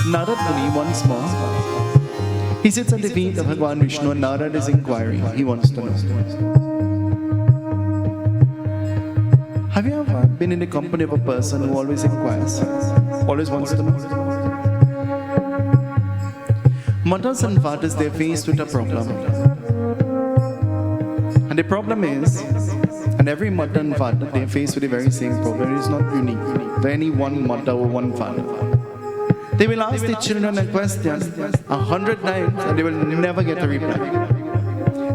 Narad Muni once more, he sits at the feet of Bhagwan Vishnu and Narad is inquiring. He wants to know. Have you ever been in the company of a person who always inquires? Always wants to know? Mothers and fathers, they're faced with a problem. And the problem is, and every mother and father, they're faced with the very same problem. It is not unique to any one mother or one father. They will ask the children a question 100 times and they will never get a reply.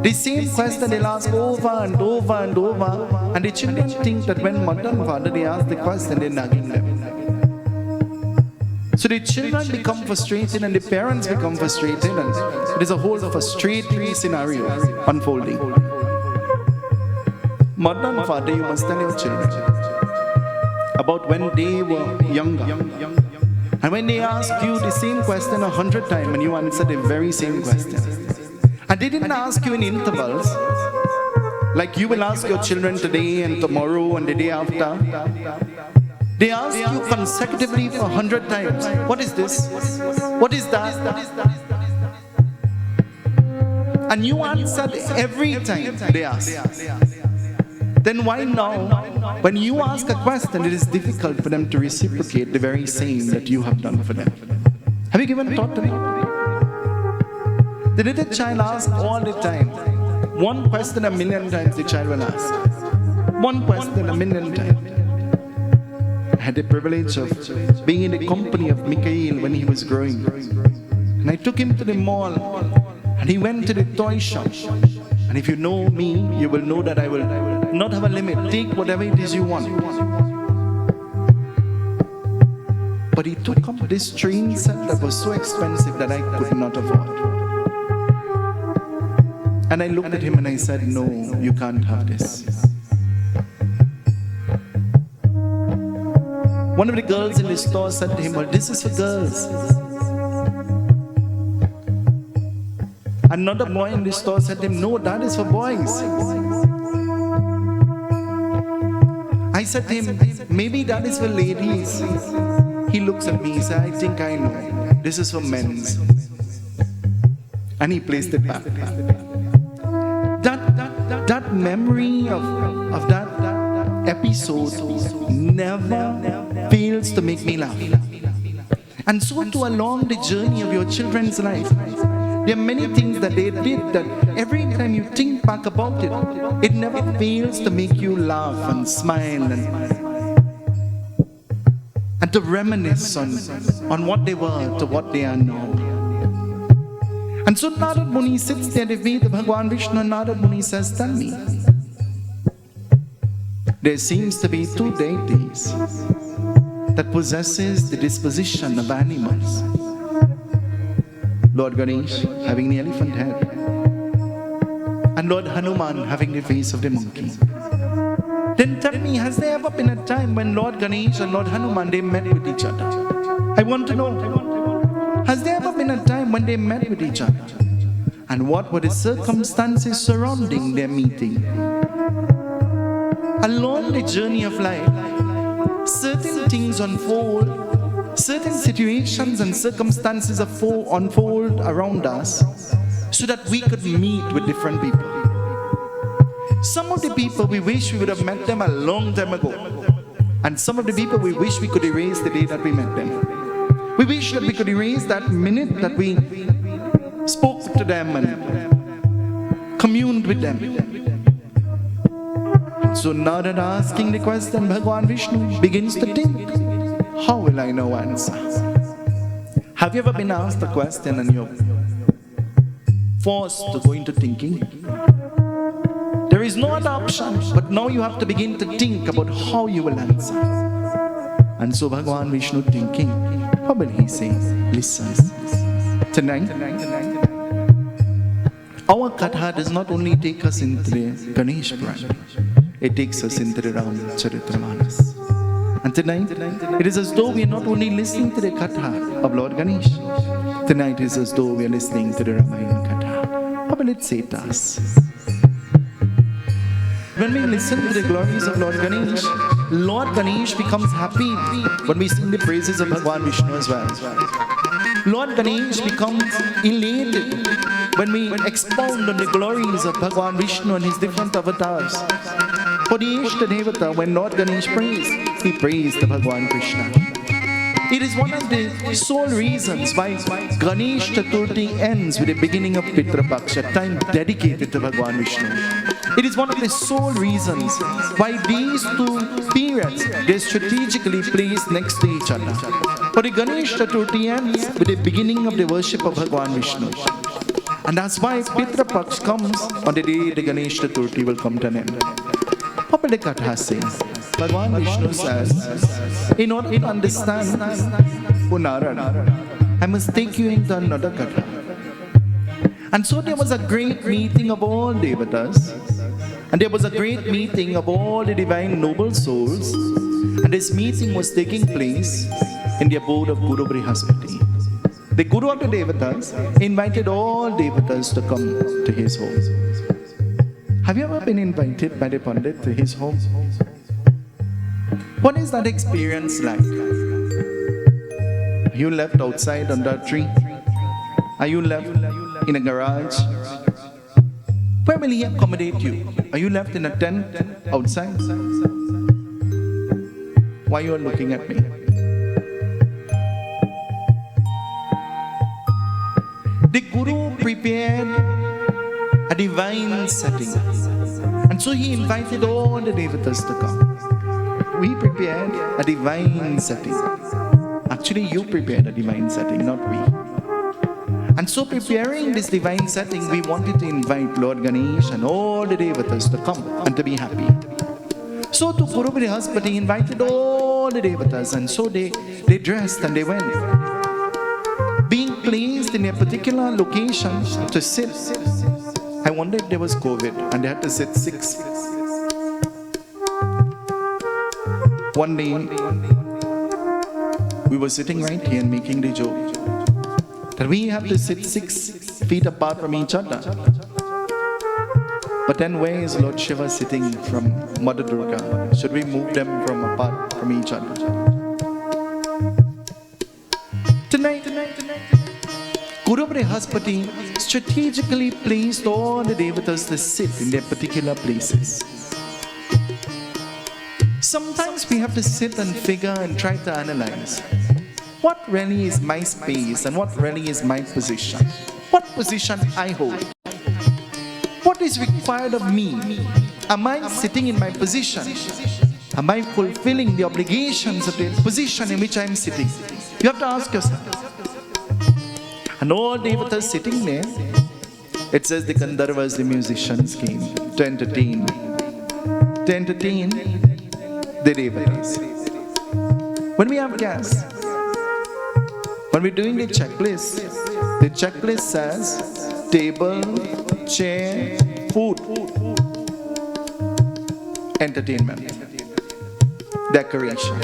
The same question they'll ask over and over and over, and the children think that when mother and father they ask the question, they're nagging them. So the children become frustrated and the parents become frustrated, and it is a whole frustrating scenario unfolding. Mother and father, you must tell your children about when they were younger. And when they ask you the same question 100 times and you answer the very same question. And they didn't ask you in intervals, like you will ask your children today and tomorrow and the day after. They ask you consecutively for 100 times. What is this? What is that? And you answered every time they ask. Then why now, when you ask a question, it is difficult for them to reciprocate the very same that you have done for them? Have you given thought to that? The little child asks all the time. One question 1,000,000 times the child will ask. One question 1,000,000 times. I had the privilege of being in the company of Mikhail when he was growing. And I took him to the mall and he went to the toy shop. And if you know me, you will know that I will not have a limit. Take whatever it is you want. But he took up this train set that was so expensive that I could not afford. And I looked at him and I said, no, you can't have this. One of the girls in the store said to him, well, this is for girls. Another boy in the store said to him, no, that is for boys. I said to him, maybe that is for ladies. He looks at me, he said, I think I know. This is for men's. And he placed it back. That memory of that episode never fails to make me laugh. And so too along the journey of your children's life, there are many things that they did that every time you think back about it, it never fails to make you laugh and smile and to reminisce on what they were to what they are now. And so Narad Muni sits there at the feet of Bhagwan Vishnu and Narad Muni says, tell me, there seems to be two deities that possesses the disposition of animals. Lord Ganesh having the elephant head and Lord Hanuman having the face of the monkey. Then tell me, has there ever been a time when Lord Ganesh and Lord Hanuman, they met with each other? I want to know, has there ever been a time when they met with each other? And what were the circumstances surrounding their meeting? Along the journey of life, certain things unfold. Certain situations and circumstances unfold around us so that we could meet with different people. Some of the people we wish we would have met them a long time ago. And some of the people we wish we could erase the day that we met them. We wish that we could erase that minute that we spoke to them and communed with them. So Narad asking the question, Bhagwan Vishnu begins to think. How will I know answer? Have you ever been asked a question and you're forced to go into thinking? There is no other option, but now you have to begin to think about how you will answer. And so Bhagwan Vishnu thinking, what will he say? Listen, tonight, our Katha does not only take us into the Ganesh Purana, it takes us into the Ram Charitramanas. And tonight, it is as though we are not only listening to the Katha of Lord Ganesh. Tonight is as though we are listening to the Ramayana Katha. What will it say to us? When we listen to the glories of Lord Ganesh becomes happy when we sing the praises of Bhagwan Vishnu as well. Lord Ganesh becomes elated when we expound on the glories of Bhagavan Vishnu and his different avatars. For the Ishta Devata, when Lord Ganesh prays, he prays to Bhagavan Krishna. It is one of the sole reasons why Ganesh Chaturthi ends with the beginning of Pitra Paksha, time dedicated to Bhagavan Vishnu. It is one of the sole reasons why these two periods, they strategically placed next to each other. For the Ganesh Chaturthi ends with the beginning of the worship of Bhagavan Vishnu. And that's why Pitra Paksh comes on the day the Ganesh Chaturthi will come to an end. What will the Katha say? Bhagavan Vishnu says, in order to understand Punarana, I must take you into another Katha. And so there was a great meeting of all Devatas, and there was a great meeting of all the divine noble souls, and this meeting was taking place in the abode of Guru Brihaspati. The Guru of the Devatas invited all Devatas to come to his home. Have you ever been invited by the Pandit to his home? What is that experience like? Are you left outside under a tree? Are you left in a garage? Where will he accommodate you? Are you left in a tent outside? Why you are looking at me? The Guru prepared a divine setting, and so he invited all the Devatas to come. We prepared a divine setting. Actually, you prepared a divine setting, not we. And so preparing this divine setting, we wanted to invite Lord Ganesh and all the Devatas to come and to be happy. So to Guru Brihaspati invited all the Devatas, and so they dressed and they went. Being placed in a particular location to sit. I wonder if there was COVID and they had to sit 6. One day, we were sitting right here and making the joke that we have to sit 6 feet apart from each other. But then where is Lord Shiva sitting from Mother Durga? Should we move them from apart from each other? Tonight, Guru Brihaspati strategically placed all the Devatas to sit in their particular places. Sometimes we have to sit and figure and try to analyze. What really is my space and what really is my position? What position I hold? What is required of me? Am I sitting in my position? Am I fulfilling the obligations of the position in which I am sitting? You have to ask yourself. And all Devatas sitting there, it says the Gandharvas, the musicians came to entertain the Devatas. When we have gas, when we're doing the checklist says table, chair, food, entertainment, decoration.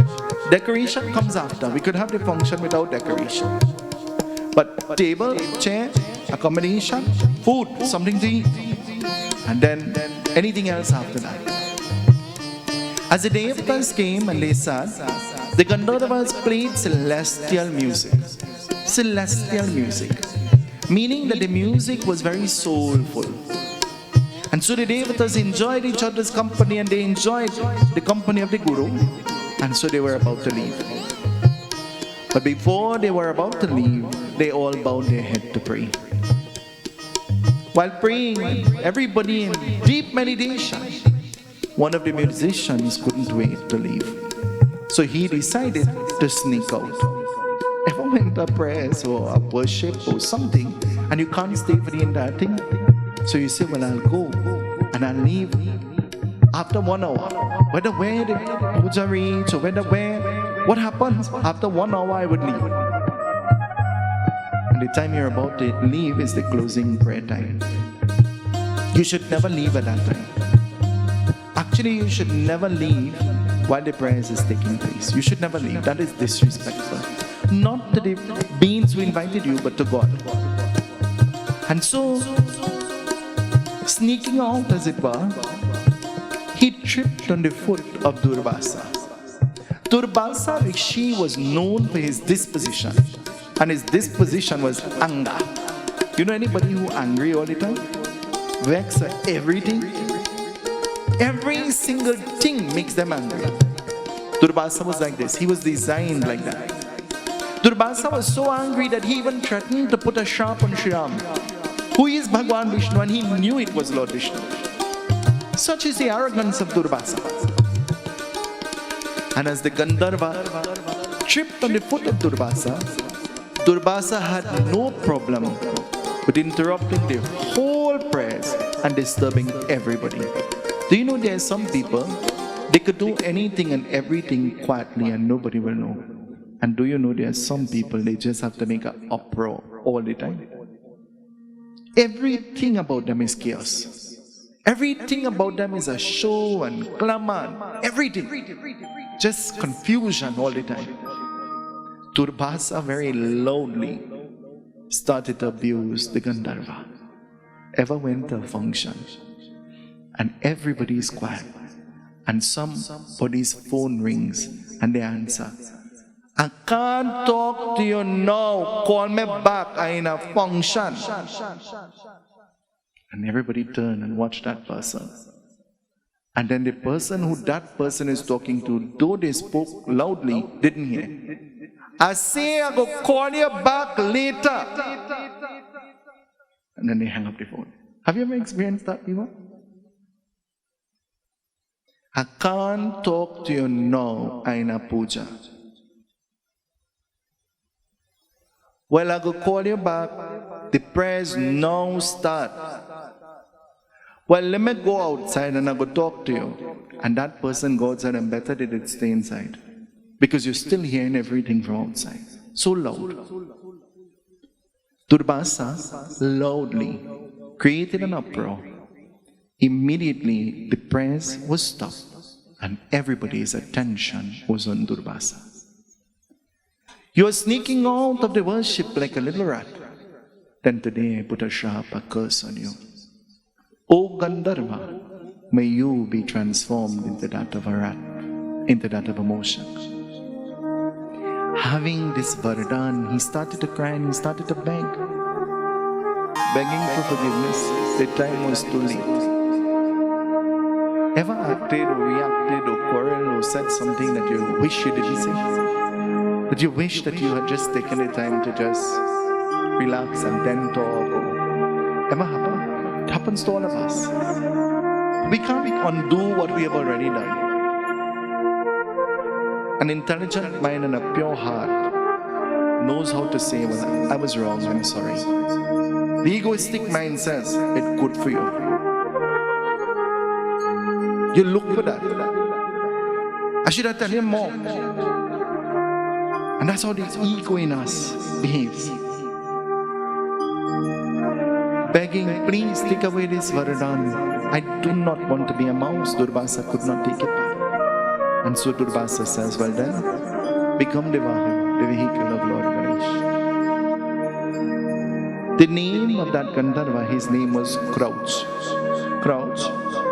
Decoration comes after. We could have the function without decoration. But table, chair, accommodation, food, something to eat, and then anything else after that. As the Devatas came and they sat, the Gandharvas played celestial music. Celestial music. Meaning that the music was very soulful. And so the Devatas enjoyed each other's company and they enjoyed the company of the Guru. And so they were about to leave. But before they were about to leave, they all bowed their head to pray. While praying, everybody in deep meditation, one of the musicians couldn't wait to leave. So he decided to sneak out. Ever went to prayers or a worship or something and you can't stay for the entire thing? So you say, well, I'll go and I'll leave after 1 hour. Whether where the puja reach or whether where, what happens? After 1 hour I would leave. And the time you're about to leave is the closing prayer time. You should never leave at that time. Actually, you should never leave while the prayers is taking place. You should never leave. That is disrespectful. Not to the beings who invited you, but to God. And so, sneaking out as it were, he tripped on the foot of Durvasa. Durvasa Rishi was known for his disposition. And his disposition was anger. You know anybody who angry all the time? Vexed at everything? Every single thing makes them angry. Durvasa was like this. He was designed like that. Durvasa was so angry that he even threatened to put a sharp on Sri Ram, who is Bhagwan Vishnu, and he knew it was Lord Vishnu. Such is the arrogance of Durvasa. And as the Gandharva tripped on the foot of Durvasa, Durvasa had no problem with interrupting the whole prayers and disturbing everybody. Do you know there are some people, they could do anything and everything quietly and nobody will know. And do you know there are some people, they just have to make an uproar all the time. Everything about them is chaos. Everything about them is a show and glamour, everything. Just confusion all the time. Durvasa very loudly started to abuse the Gandharva. Ever went to a function and everybody is quiet and somebody's phone rings and they answer, "I can't talk to you now, call me back, I'm in a function." And everybody turn and watch that person. And then the person who that person is talking to, though they spoke loudly, didn't hear. "I say I go call you back later." And then they hang up the phone. Have you ever experienced that, people? "I can't talk to you now, I'm in a puja." "Well, I go call you back. The prayers now start." "Well, let me go outside and I go talk to you." And that person go outside and better they did stay inside. Because you're still hearing everything from outside. So loud. Durvasa loudly created an uproar. Immediately the prayers was stopped and everybody's attention was on Durvasa. You are sneaking out of the worship like a little rat. Then today I put a sharp curse on you. O Gandharva, may you be transformed into that of a rat, into that of a motion. Having this Vardhan, he started to cry and he started to beg. Begging for forgiveness. The time was too late. Ever acted or reacted or quarreled or said something that you wish you didn't say? That you wish that you had just taken the time to just relax and then talk? Or ever happen? It happens to all of us. We can't undo what we have already done. An intelligent mind and a pure heart knows how to say, "Well, I was wrong, I'm sorry." The egoistic mind says, "It's good for you." You look for that. I should have told him more. And that's how the ego in us behaves. Begging, "Please take away this Vardhan. I do not want to be a mouse." Durvasa could not take it back. And so Durvasa says, "Well then, become the Vahan, the vehicle of Lord Ganesh." The name of that Gandharva, his name was Krouch. Krouch,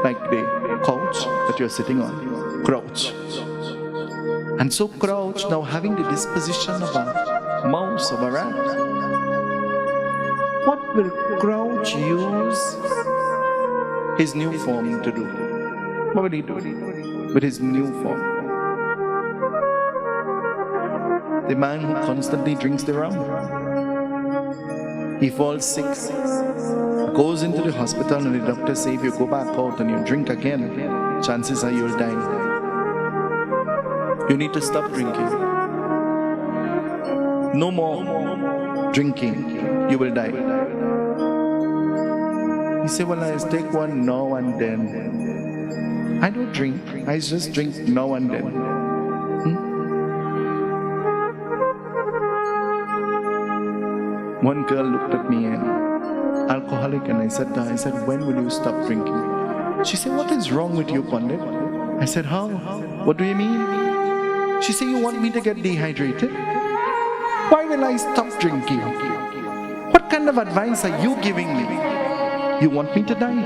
like the couch that you're sitting on. Krouch. And so Krouch, now having the disposition of a mouse, of a rat, what will Krouch use his new form to do? What will he do with his new form? The man who constantly drinks the rum. He falls sick, goes into the hospital, and the doctor says, "If you go back out and you drink again, chances are you'll die. You need to stop drinking. No more drinking, you will die." He said, "Well, I just take one now and then. I don't drink, I just drink now and then." One girl looked at me and alcoholic, and I said to her, "When will you stop drinking?" She said, "What is wrong with you, Pandit?" I said, "How? What do you mean?" She said, "You want me to get dehydrated? Why will I stop drinking? What kind of advice are you giving me? You want me to die?"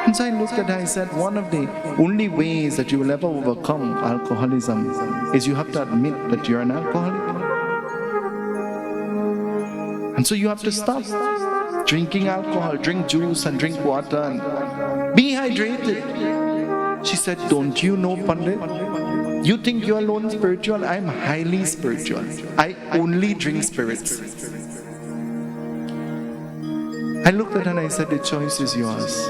And so I looked at her, I said, one of the only ways that you will ever overcome alcoholism is you have to admit that you're an alcoholic. And so you have to stop drinking alcohol, drink juice and drink water and be hydrated. She said, don't you know, Pandit? You think you're alone spiritual? I'm highly spiritual. I only drink spirits. I looked at her and I said, the choice is yours.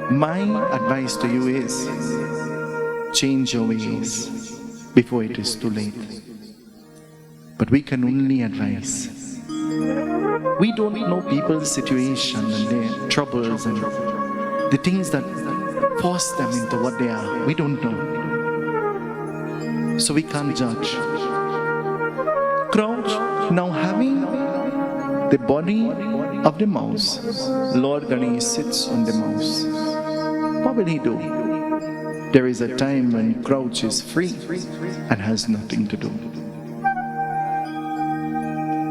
My advice to you is, change your ways before it is too late. But we can only advise. We don't know people's situation and their troubles and the things that force them into what they are. We don't know. So we can't judge. Crouch, now having the body of the mouse, Lord Ganesh sits on the mouse. What will he do? There is a time when Crouch is free and has nothing to do.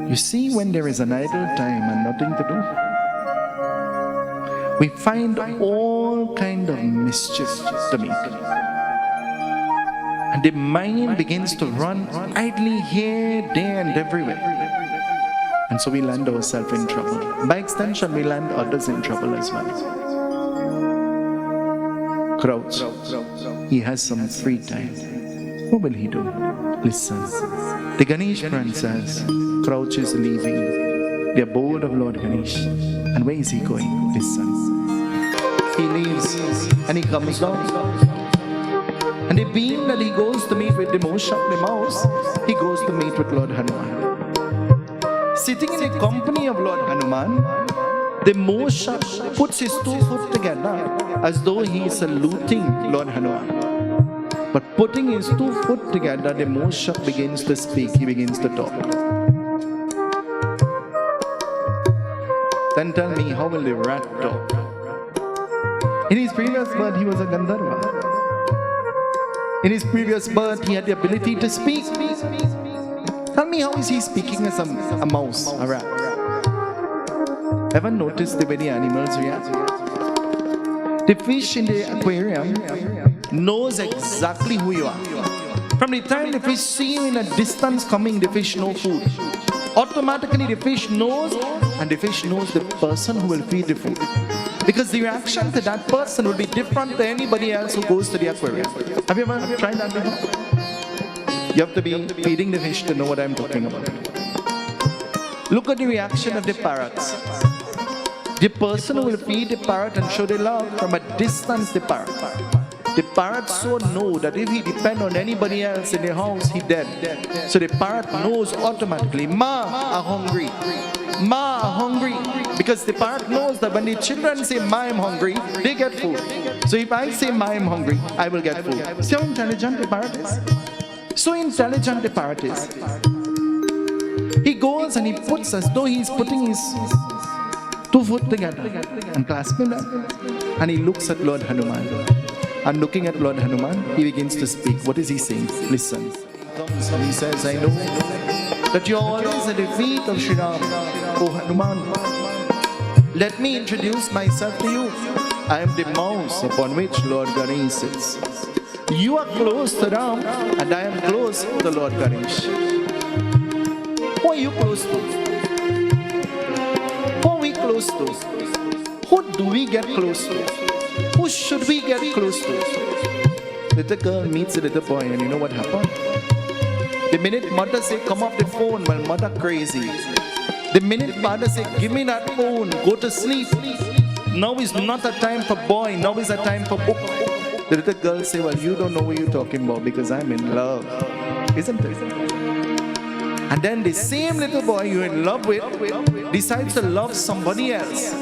You see, when there is an idle time and nothing to do, we find all kind of mischief to make. And the mind begins to run idly here, there and everywhere. And so we land ourselves in trouble. By extension, we land others in trouble as well. Krouch, he has some free time. What will he do? Listen. The Ganesh Pran says, Krouch is leaving the abode of Lord Ganesh. And where is he going? Listen. He leaves and he comes down. And the being that he goes to meet with the mouse, he goes to meet with Lord Hanuman. Sitting in the company of Lord Hanuman, the mouse puts his 2 foot together as though he is saluting Lord Hanuman. But putting his 2 foot together, the mouse begins to speak, he begins to talk. Then tell me, how will the rat talk? In his previous birth, he was a Gandharva. In his previous birth, he had the ability to speak. Tell me, how is he speaking as a mouse, a rat? Ever noticed the way the animals react? The fish in the aquarium knows exactly who you are. From the time the fish see you in a distance coming, the fish knows food. Automatically the fish knows, and the fish knows the person who will feed the food. Because the reaction to that person will be different to anybody else who goes to the aquarium. Have you ever tried that before? You have to be feeding the fish to know what I'm talking about. Look at the reaction of the parrots. The person who will feed the parrot and show the love, from a distance the parrot. The parrot so know that if he depend on anybody else in the house, he dead. So the parrot knows automatically, Ma are hungry. Ma are hungry. Because the parrot knows that when the children say, Ma, I'm hungry, they get food. So if I say, Ma, I'm hungry, I will get food. See how intelligent the parrot is? So intelligent the parrot is. He goes and he puts as though he's putting his 2 foot together and clasping them. And he looks at Lord Hanuman. And looking at Lord Hanuman, he begins to speak. What is he saying? Listen. He says, I know that you're always at the feet of Sri Ram, O Hanuman. Let me introduce myself to you. I am the mouse upon which Lord Ganesh sits. You are close to Ram, and I am close to Lord Ganesh. Who are you close to? Who are we close to? Who do we get close to? Who should we get close to? Little girl meets a little boy, and you know what happened? The minute mother say, come off the phone, well, mother crazy. The minute father say, give me that phone, go to sleep. Now is not a time for boy, now is a time for book. The little girl say, well, you don't know what you're talking about because I'm in love. Isn't it? And then the same little boy you're in love with decides to love somebody else.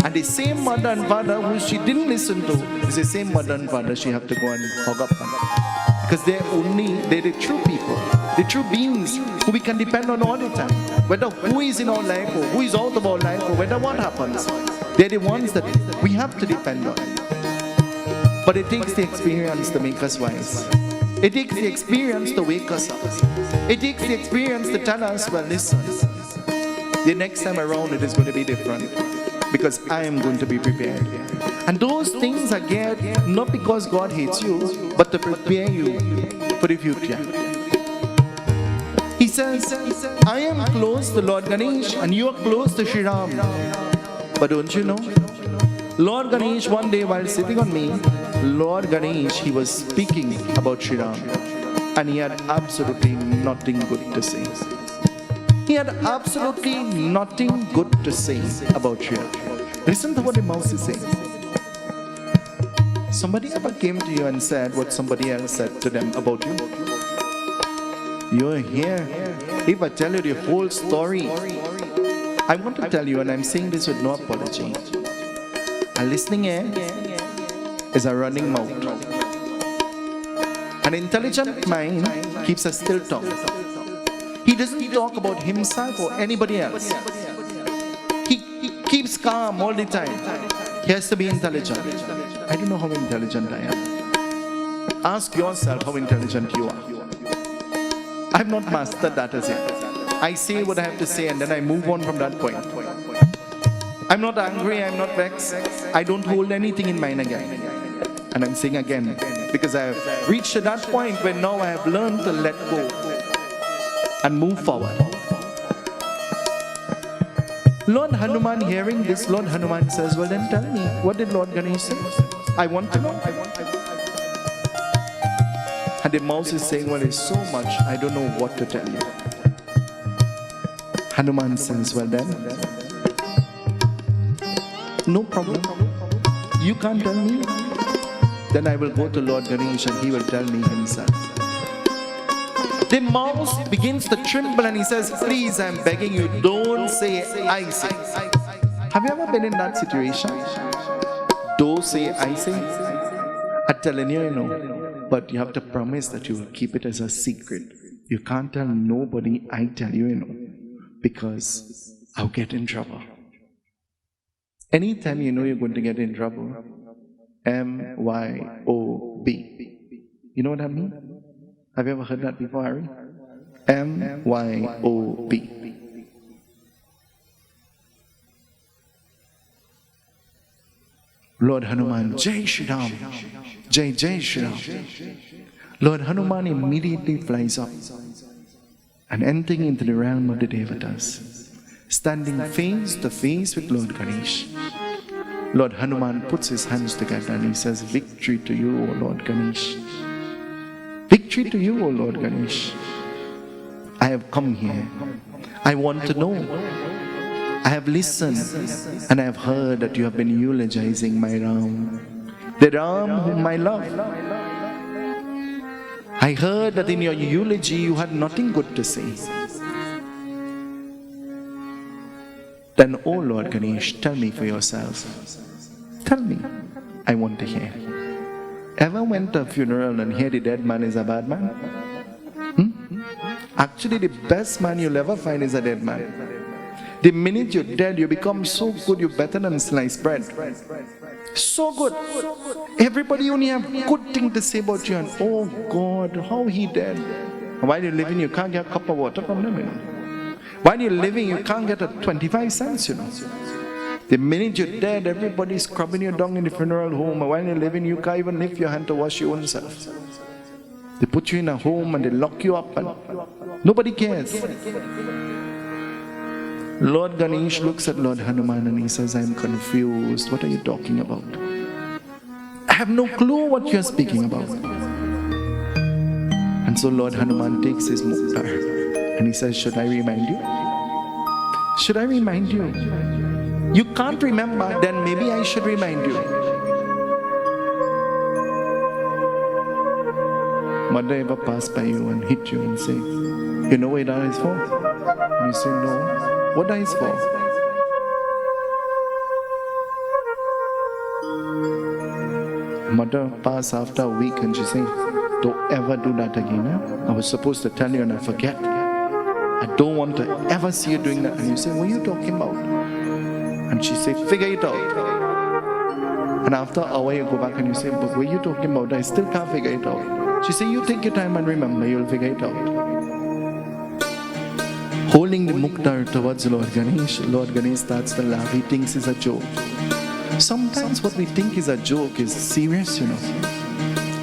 And the same mother and father who she didn't listen to is the same mother and father she have to go and hug up on. Because they're the true people, the true beings who we can depend on all the time. Whether who is in our life or who is out of our life or whether what happens, they're the ones that we have to depend on. But it takes the experience to make us wise. It takes the experience to wake us up. It takes the experience to tell us, well, listen, the next time around it is going to be different. because I am going to be prepared. And those things are geared not because God hates you, but to prepare you for the future. He says, I am close to Lord Ganesh and you are close to Sri Ram. But don't you know, Lord Ganesh one day while sitting on me, Lord Ganesh, he was speaking about Sri Ram, and he had absolutely nothing good to say. He had absolutely nothing good to say about Sri Ram. Listen to what the mouse is saying. Somebody ever came to you and said what somebody else said to them about you? You're here. If I tell you the whole story, I want to tell you, and I'm saying this with no apology, a listening ear is a running mouth. An intelligent mind keeps a still tongue. He doesn't talk about himself or anybody else. He keeps calm all the time. He has to be intelligent. I don't know how intelligent I am. Ask yourself how intelligent you are. I've not mastered that as yet. I say what I have to say and then I move on from that point. I'm not angry, I'm not vexed. I don't hold anything in mind again. And I'm saying again, because I have reached to that point where now I have learned to let go and move forward. Lord Hanuman, hearing this, Lord Hanuman says, well then tell me, what did Lord Ganesh say? I want to know. And the mouse is saying, well, it's so much, I don't know what to tell you. Hanuman says, well then, no problem. You can't tell me. Then I will go to Lord Ganesh and he will tell me himself. The mouse begins to tremble and he says, please, I'm begging you, don't say I say. Have you ever been in that situation? Don't say I say. I'm telling you, you know. But you have to promise that you will keep it as a secret. You can't tell nobody, I tell you, you know, because I'll get in trouble. Anytime you know you're going to get in trouble, M-Y-O-B. You know what I mean? Have you ever heard that before, Harry? M-Y-O-B. Lord Hanuman, Jai Shri Ram, Jai Jai Shri Ram. Lord Hanuman immediately flies up and entering into the realm of the Devatas, standing face to face with Lord Ganesh. Lord Hanuman puts his hands together and he says, victory to you, O Lord Ganesh. Victory to you, O Lord Ganesh. I have come here. I want to know. I have listened and I have heard that you have been eulogizing my Ram, the Ram whom I love. I heard that in your eulogy you had nothing good to say. Then, oh Lord Ganesh, tell me for yourself. Tell me. I want to hear. Ever went to a funeral and hear the dead man is a bad man? Actually, the best man you'll ever find is a dead man. The minute you're dead, you become so good, you're better than sliced bread. So good. Everybody only have good thing to say about you and, oh God, how he dead. While you're living, you can't get a cup of water from them, you know. While you're living, you can't get a 25 cents, you know. The minute you're dead, everybody's scrubbing you down in the funeral home. And while you're living, you can't even lift your hand to wash your own self. They put you in a home and they lock you up and nobody cares. Lord Ganesh looks at Lord Hanuman and he says, I'm confused. What are you talking about? I have no clue what you're speaking about. And so Lord Hanuman takes his muktar and he says, should I remind you? Should I remind you? You can't remember, then maybe I should remind you. Mother ever pass by you and hit you and say, you know what that is for? And you say, no. What that is for? Mother pass after a week and she say, don't ever do that again. I was supposed to tell you and I forget. I don't want to ever see you doing that. And you say, what are you talking about? And she say, figure it out. And after an hour you go back and you say, but what are you talking about? I still can't figure it out. She say, you take your time and remember, you'll figure it out. holding the muktar towards Lord Ganesh. Lord Ganesh starts to laugh. He thinks it's a joke. Sometimes what we think is a joke is serious,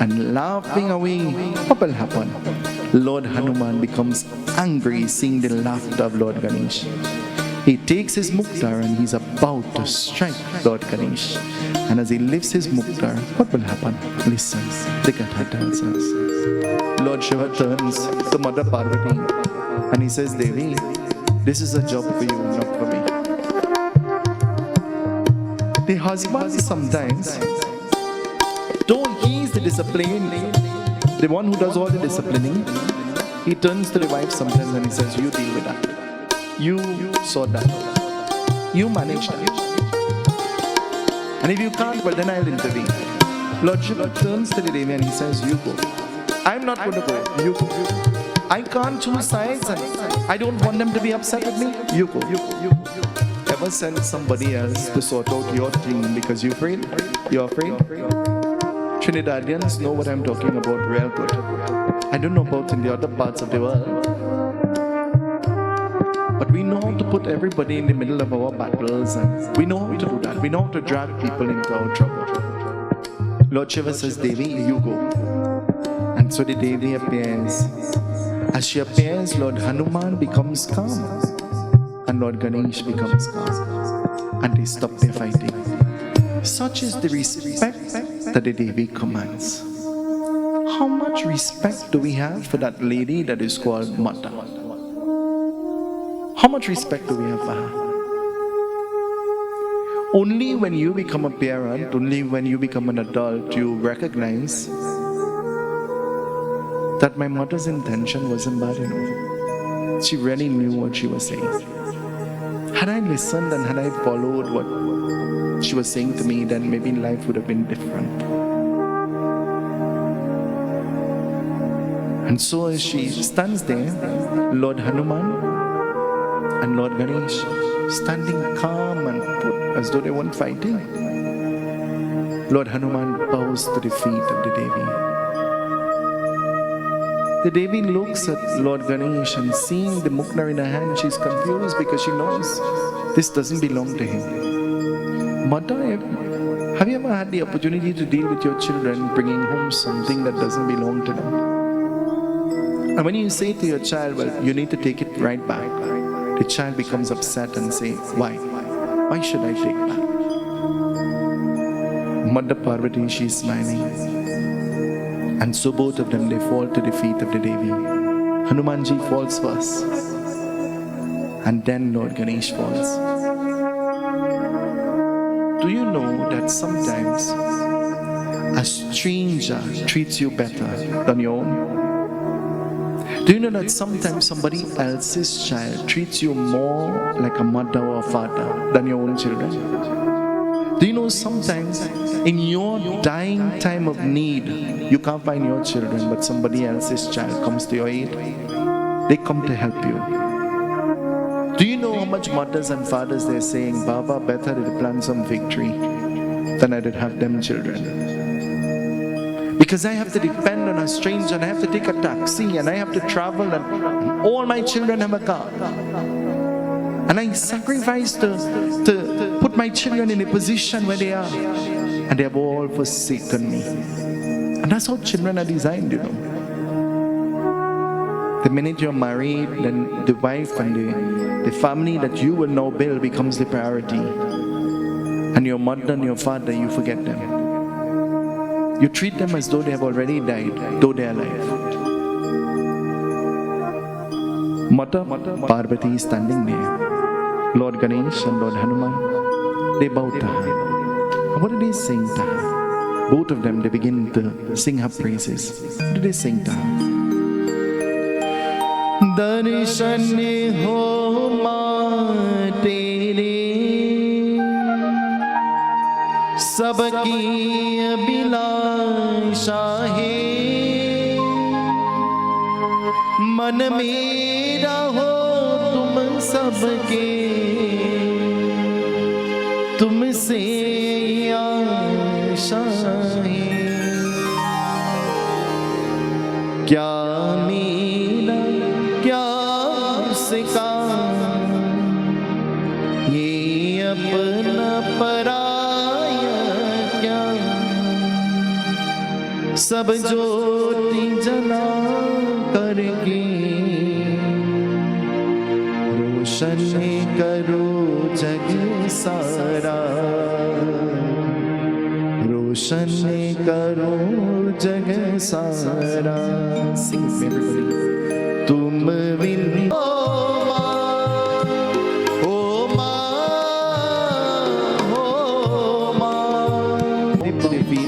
And laughing away, what will happen? Lord Hanuman becomes angry seeing the laughter of Lord Ganesh. He takes his muktar and he's about to strike Lord Ganesh. And as he lifts his muktar, what will happen? Listen, the Gatha tells us. Lord Shiva turns to Mother Parvati and he says, Devi, this is a job for you, not for me. The husband sometimes, though he is the discipline, the one who does all the disciplining, he turns to the wife sometimes and he says, you deal with that. You sort that. You manage that. And if you can't, well then I'll intervene. Lord Shiva turns to the Devi and he says, you go. I'm not going to go. You go. I can't choose sides and I don't want them to be upset with me. You go. Ever send somebody else to sort out your thing because you're afraid? You're afraid? Trinidadians know what I'm talking about real good. I don't know about in the other parts of the world. But we know how to put everybody in the middle of our battles and we know how to do that. We know how to drag people into our trouble. Lord Shiva says, Devi, you go. And so the Devi appears. As she appears, Lord Hanuman becomes calm. And Lord Ganesh becomes calm. And they stop their fighting. Such is the respect that the Devi commands. How much respect do we have for that lady that is called Mata? How much respect do we have for her? Only when you become a parent, only when you become an adult, you recognize that my mother's intention wasn't bad enough. She really knew what she was saying. Had I listened and had I followed what she was saying to me, then maybe life would have been different. And so as she stands there, Lord Hanuman and Lord Ganesh standing calm and put as though they weren't fighting. Lord Hanuman bows to the feet of the Devi. The Devi looks at Lord Ganesh and seeing the muknar in her hand, she's confused because she knows this doesn't belong to him. Mother, have you ever had the opportunity to deal with your children bringing home something that doesn't belong to them? And when you say to your child, well, you need to take it right back, the child becomes upset and says, why? Why should I take back? Mother Parvati, she's smiling. And so both of them, they fall to the feet of the Devi. Hanumanji falls first. And then Lord Ganesh falls. Do you know that sometimes a stranger treats you better than your own? Do you know that sometimes somebody else's child treats you more like a mother or a father than your own children? Do you know sometimes in your dying time of need, you can't find your children, but somebody else's child comes to your aid? They come to help you. Do you know how much mothers and fathers they're saying, Baba, better to plan some victory than I did have them children? Because I have to depend on a stranger and I have to take a taxi and I have to travel and all my children have a car. And I sacrifice to put my children in a position where they are. And they have all forsaken me. And that's how children are designed, The minute you're married, then the wife and the family that you will now build becomes the priority. And your mother and your father, you forget them. You treat them as though they have already died, though they are alive. Mata Parvati is standing there. Lord Ganesh and Lord Hanuman, they bow to her. And what do they sing to her? Both of them, they begin to sing her praises. What do they sing to her? Darshan ho maa tere सबकी अभिलाषा है मन मेरा हो तुम सबके तुमसे आशा है क्या मेरा क्या उसका सब ज्योति जला करके रोशन करो जग सारा, रोशन करो जग सारा। Sing with me, everybody. तुम बिन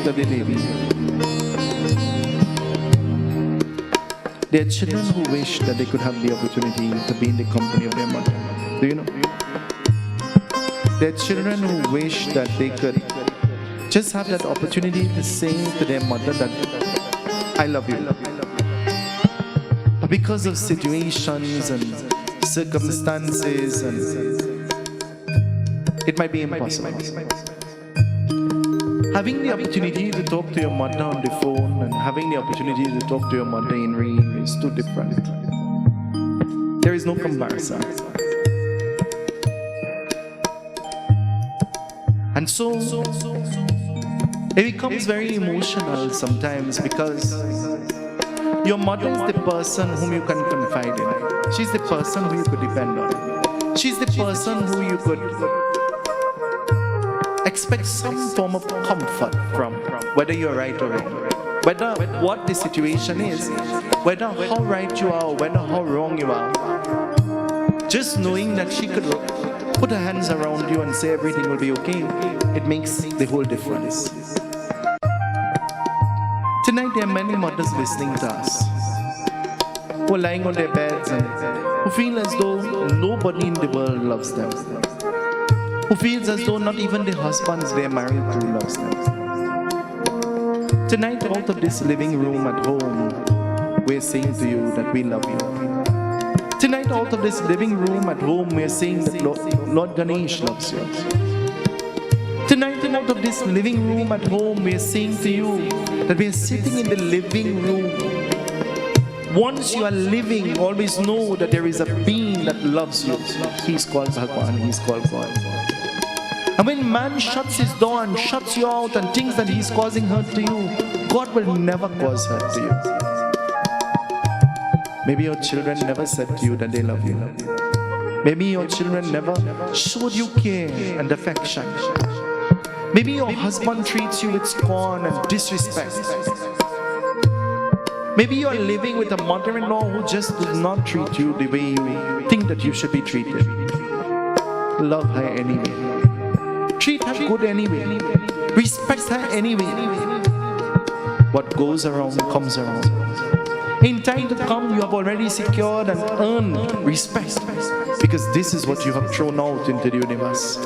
of the Devi. There are children who wish that they could have the opportunity to be in the company of their mother. Do you know? There are children who wish that they could just have that opportunity to say to their mother that I love you. But because of situations and circumstances, and it might be impossible. Having the opportunity to talk to your mother on the phone and having the opportunity to talk to your mother in real is too different. There is no comparison. And so it becomes very emotional sometimes because your mother is the person whom you can confide in. She's the person who you could depend on. She's the person who you could expect some form of comfort from, whether you're right or wrong, whether what the situation is, whether how right you are, whether how wrong you are. Just knowing that she could put her hands around you and say everything will be okay, it makes the whole difference. Tonight there are many mothers listening to us who are lying on their beds and who feel as though nobody in the world loves them, who feels as though not even the husbands they are married to loves them. Tonight, out of this living room at home, we're saying to you that we love you. Tonight, out of this living room at home, we're saying that Lord Ganesh loves you. Tonight, out of this living room at home, we're saying to you that we're sitting in the living room. Once you are living, always know that there is a being that loves you. He's called Bhagwan, he's called God. And when man shuts his door and shuts you out and thinks that he's causing hurt to you, God will never cause hurt to you. Maybe your children never said to you that they love you. Maybe your children never showed you care and affection. Maybe your husband treats you with scorn and disrespect. Maybe you are living with a mother-in-law who just does not treat you the way you think that you should be treated. Love her anyway. Treat her good anyway. Respect her anyway. What goes around comes around. In time to come, you have already secured and earned respect, because this is what you have thrown out into the universe.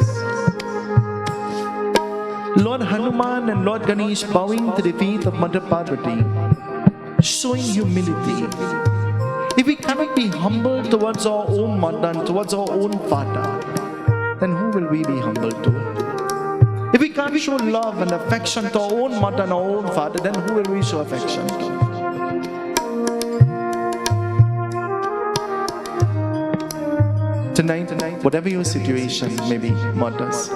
Lord Hanuman and Lord Ganesh bowing to the feet of Mother Parvati, showing humility. If we cannot be humble towards our own mother and towards our own father, then who will we be humble to? If we can't show love and affection to our own mother and our own father, then who will we show affection to? Tonight, whatever your situation may be, mothers,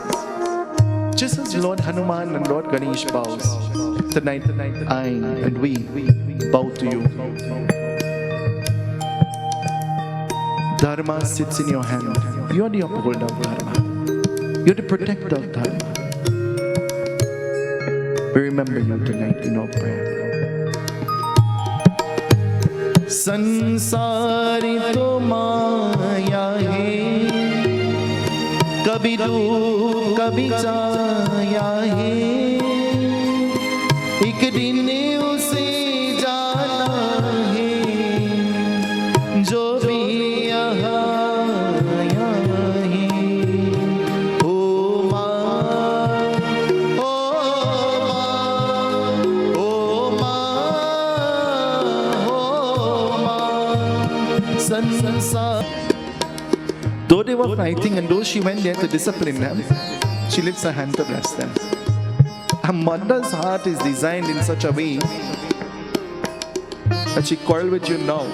just as Lord Hanuman and Lord Ganesh bows, tonight I and we bow to you. Dharma sits in your hand. You are the upholder of Dharma. You are the protector of Dharma. We remember you tonight in our prayer. संसारी तो माया है, कभी दूर कभी छाया है, एक दिन उसे जाना है, जो भी यहाँ आया है। ओ माँ, ओ माँ, though they were fighting and though she went there to discipline them, she lifts her hand to bless them. A mother's heart is designed in such a way that she quarrel with you now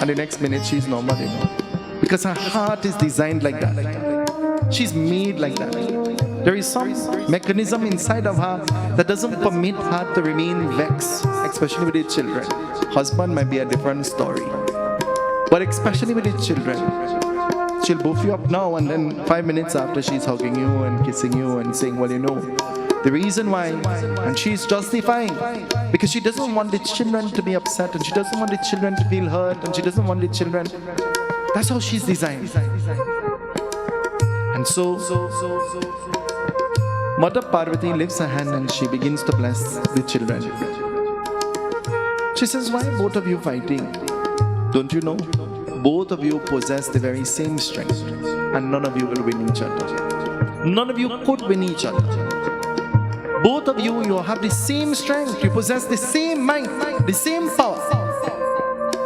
and the next minute she's normal, because her heart is designed like that. She's made like that. There is some mechanism inside of her that doesn't permit her to remain vexed, especially with her children. Husband might be a different story. But especially with her children, she'll boof you up now and then 5 minutes after she's hugging you and kissing you and saying, well, you know, the reason why, and she's justifying, because she doesn't want the children to be upset and she doesn't want the children to feel hurt and she doesn't want the children. That's how she's designed. And so, Mother Parvati lifts her hand and she begins to bless the children. She says, why are both of you fighting? Don't you know? Both of you possess the very same strength and none of you will win each other. None of you could win each other. Both of you have the same strength. You possess the same mind, the same power.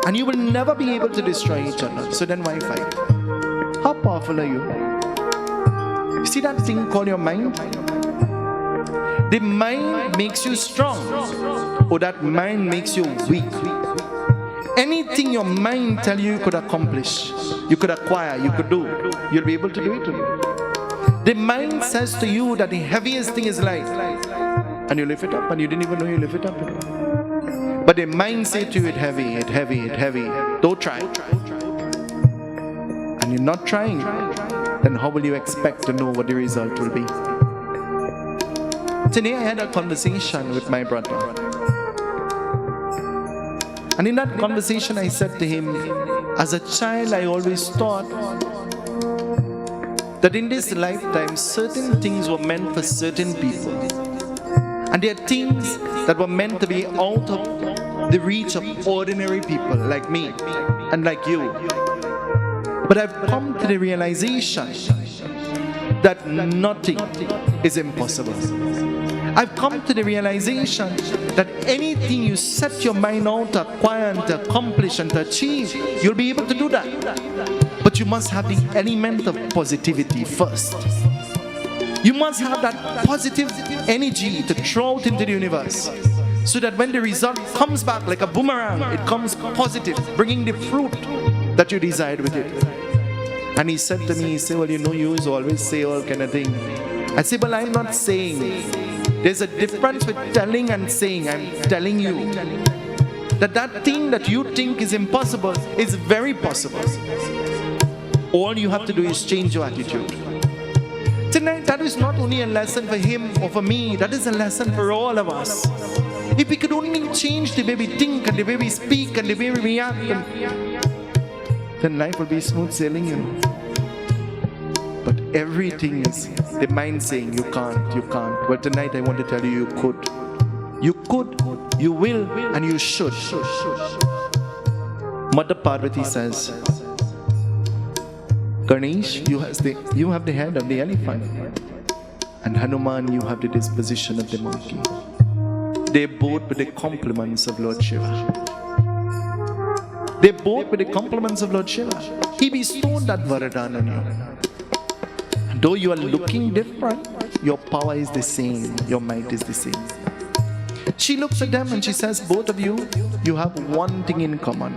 And you will never be able to destroy each other. So then why fight? How powerful are you? You see that thing called your mind? The mind makes you strong, or that mind makes you weak. Anything your mind tells you could accomplish, you could acquire, you could do, you'll be able to do it. The mind says to you that the heaviest thing is life, and you lift it up and you didn't even know you lift it up. But the mind says to you, it's heavy, it's heavy, it's heavy. Don't try. And you're not trying, then how will you expect to know what the result will be? Today I had a conversation with my brother. And in that conversation I said to him, as a child I always thought that in this lifetime certain things were meant for certain people. And there are things that were meant to be out of the reach of ordinary people like me and like you. But I've come to the realization that nothing is impossible. I've come to the realization that anything you set your mind out to acquire and to accomplish and to achieve, you'll be able to do that. But you must have the element of positivity first. You must have that positive energy to throw out into the universe, so that when the result comes back like a boomerang, it comes positive, bringing the fruit that you desired with it. And he said to me, he said, well, you know, you always say all kind of thing. I said, well, I'm not saying. There's a difference with telling and saying. I'm telling you that that thing that you think is impossible is very possible. All you have to do is change your attitude. Tonight, that is not only a lesson for him or for me, that is a lesson for all of us. If we could only change the way we think and the way we speak and the way we react, then life will be smooth sailing, you know. But everything is the mind saying you can't, you can't. Well, tonight I want to tell you, you could. You could, you will, and you should. Mother Parvati says, Ganesh, you have the head of the elephant. And Hanuman, you have the disposition of the monkey. They both with the compliments of Lord Shiva. They both with the compliments of Lord Shiva. He bestowed that Varadan on you. Though you are looking different, your power is the same, your might is the same. She looks at them and she says, both of you, you have one thing in common.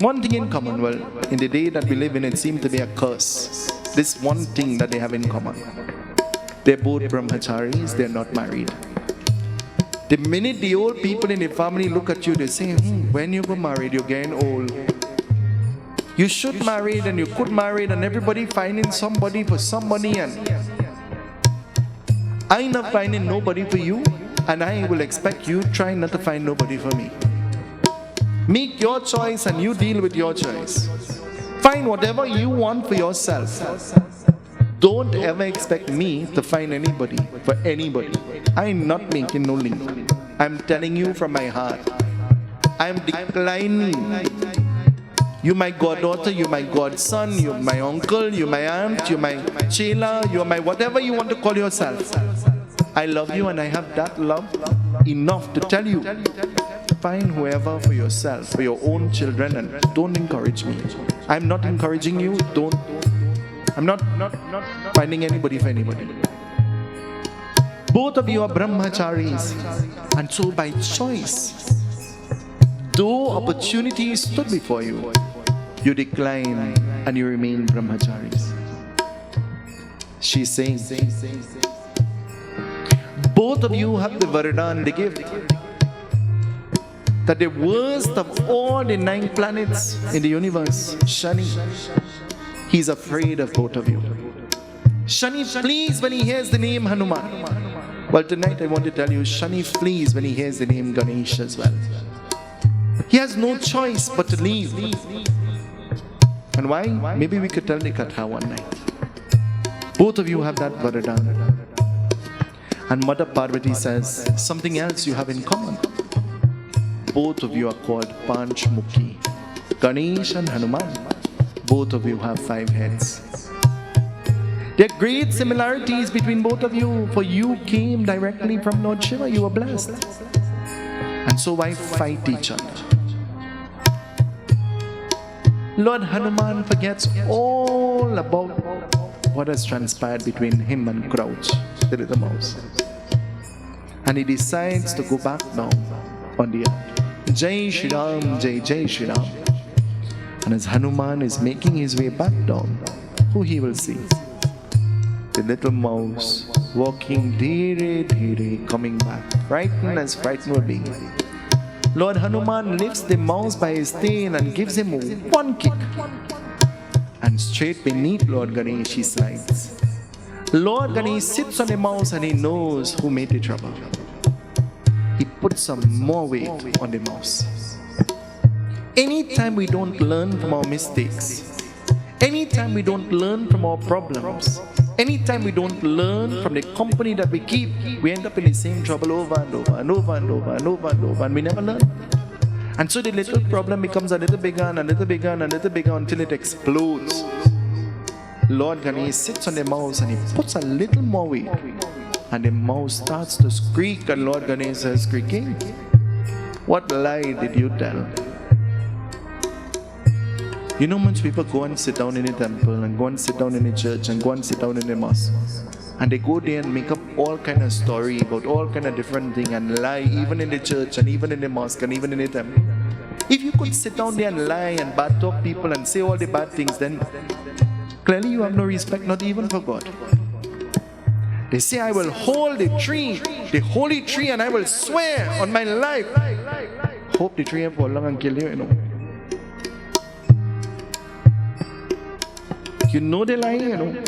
One thing in common. Well, in the day that we live in, it seems to be a curse. This one thing that they have in common. They're both brahmacharis, they're not married. The minute the old people in the family look at you, they say, when you go married, you're getting old. You should marry and you could marry, and everybody finding somebody for somebody, and I'm not finding nobody for you, and I will expect you trying not to find nobody for me. Make your choice and you deal with your choice. Find whatever you want for yourself. Don't ever expect me to find anybody for anybody. I'm not making no link. I'm telling you from my heart. I'm declining. You my goddaughter, you my godson, you my uncle, you my aunt, you my chela, you my whatever you want to call yourself. I love you and I have that love enough to tell you. Find whoever for yourself, for your own children, and don't encourage me. I'm not encouraging you. I'm not finding anybody for anybody. Both of you are brahmacharis, and so by choice, though opportunities stood before you, you decline and you remain brahmacharis. She's saying, both of you have the Varadan, the gift, that the worst of all the 9 planets in the universe, Shani, he's afraid of both of you. Shani flees when he hears the name Hanuman. Well, tonight I want to tell you, Shani flees when he hears the name Ganesh as well. He has no choice but to leave. And why? Maybe we could tell the Katha one night. Both of you have that Varadan. And Mother Parvati says, something else you have in common. Both of you are called Panchmukhi. Ganesh and Hanuman. Both of you have 5 heads. There are great similarities between both of you, for you came directly from Lord Shiva. You were blessed. And so why fight each other? Lord Hanuman forgets all about what has transpired between him and Krouch, the little mouse. And he decides to go back now on the earth. Jai Shri Ram, Jai Jai Shri Ram. And as Hanuman is making his way back down, who he will see? The little mouse walking dheere dheere coming back, frightened as frightened will be. Lord Hanuman lifts the mouse by his tail and gives him one kick. And straight beneath Lord Ganesh he slides. Lord Ganesh sits on the mouse and he knows who made the trouble. He puts some more weight on the mouse. Anytime we don't learn from our mistakes, anytime we don't learn from our problems, anytime we don't learn from the company that we keep, we end up in the same trouble over and over and over and over and over and over, and we never learn. And so the little problem becomes a little bigger and a little bigger and a little bigger until it explodes. Lord Ganesh sits on the mouse and he puts a little more weight, and the mouse starts to squeak, and Lord Ganesh says, squeaking, what lie did you tell? You know, much people go and sit down in a temple and go and sit down in a church and go and sit down in a mosque, and they go there and make up all kind of story about all kind of different thing and lie, even in the church and even in the mosque and even in the temple. If you could sit down there and lie and bad talk people and say all the bad things, then clearly you have no respect, not even for God. They say, I will hold the tree, the holy tree, and I will swear on my life. Hope the tree will fall along and kill you, you know. You know they lie, you know.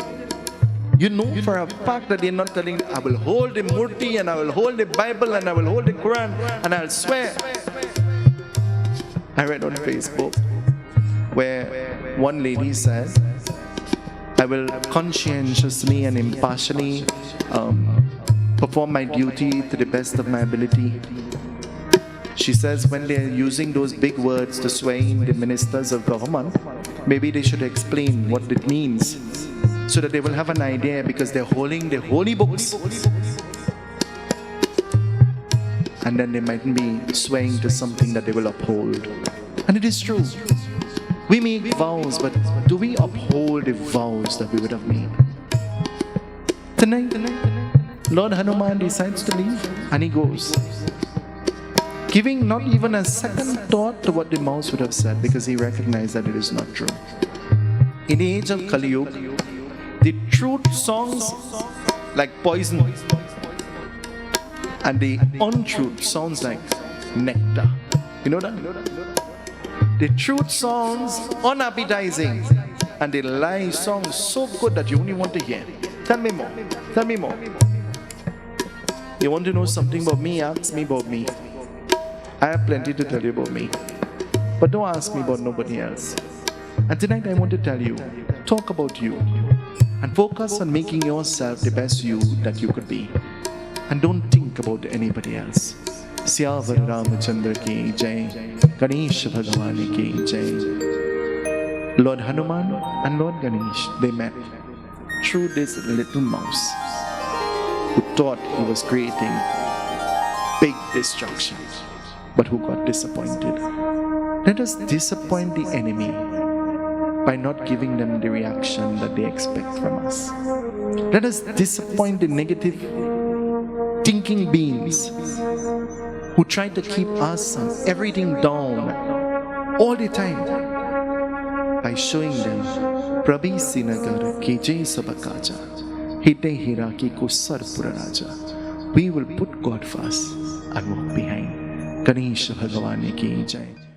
You know for a fact that they're not telling, I will hold the Murti and I will hold the Bible and I will hold the Quran and I'll swear. I read on Facebook where one lady said, I will conscientiously and impartially perform my duty to the best of my ability. She says when they're using those big words to sway the ministers of government, maybe they should explain what it means so that they will have an idea, because they're holding the holy books. And then they mightn't be swaying to something that they will uphold. And it is true. We make vows, but do we uphold the vows that we would have made? Tonight, Lord Hanuman decides to leave and he goes, giving not even a second thought to what the mouse would have said, because he recognized that it is not true. In the age of Kali Yuga, the truth songs like poison, and the untruth sounds like nectar. You know that? The truth sounds unappetizing, and the lie sounds so good that you only want to hear. Tell me more. Tell me more. You want to know something about me? Ask me about me. I have plenty to tell you about me. But don't ask me about nobody else. And tonight I want to tell you, talk about you. And focus on making yourself the best you that you could be. And don't think about anybody else. Syavar Ramachandra ki jai, Ganesh Bhagavani ki jai. Lord Hanuman and Lord Ganesh, they met through this little mouse who thought he was creating big destruction, but who got disappointed. Let us disappoint the enemy by not giving them the reaction that they expect from us. Let us disappoint the negative thinking beings who try to keep us and everything down all the time by showing them Prabhi Sinagar Kije Sabakaja. Hite Hiraki ko Sarpura Raja. We will put God first and walk behind. Ganesh Bhagwan ki jai.